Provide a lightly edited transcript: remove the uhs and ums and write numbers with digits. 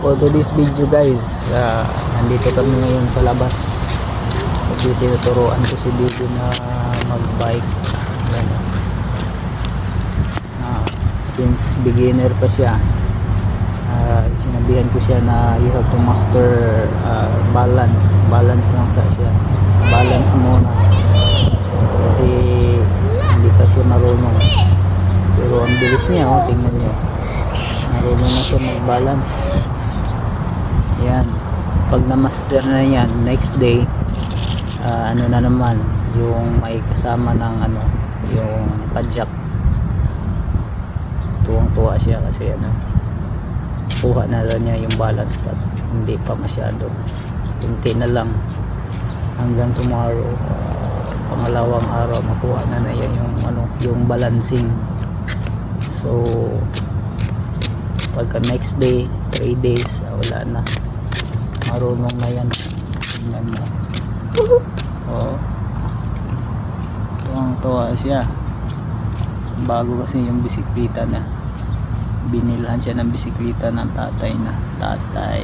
for today's video guys, nandito kami ngayon sa labas kasi tinuturuan ko si Bibi na mag-bike. Yan. Since beginner pa siya, sinabihan ko siya na you have to master balance lang sa siya, balance muna kasi hindi pa siya marunong, pero ang bilis niya, tingnan niyo, marunong na siya mag-balance. Yan, pag na-master na yan, next day ano na naman, yung may kasama ng yung padjak, tuwang-tuwa siya kasi kuha na lang niya yung balance, but hindi pa masyado, kunti na lang, hanggang tomorrow, pangalawang araw makuha na niya yung balancing. So pagka next day, 3 days, wala na, marunong na yan. Tingnan mo, tuwang-tuwa siya. Bago kasi yung bisikleta na binilhan siya ng bisikleta ng tatay.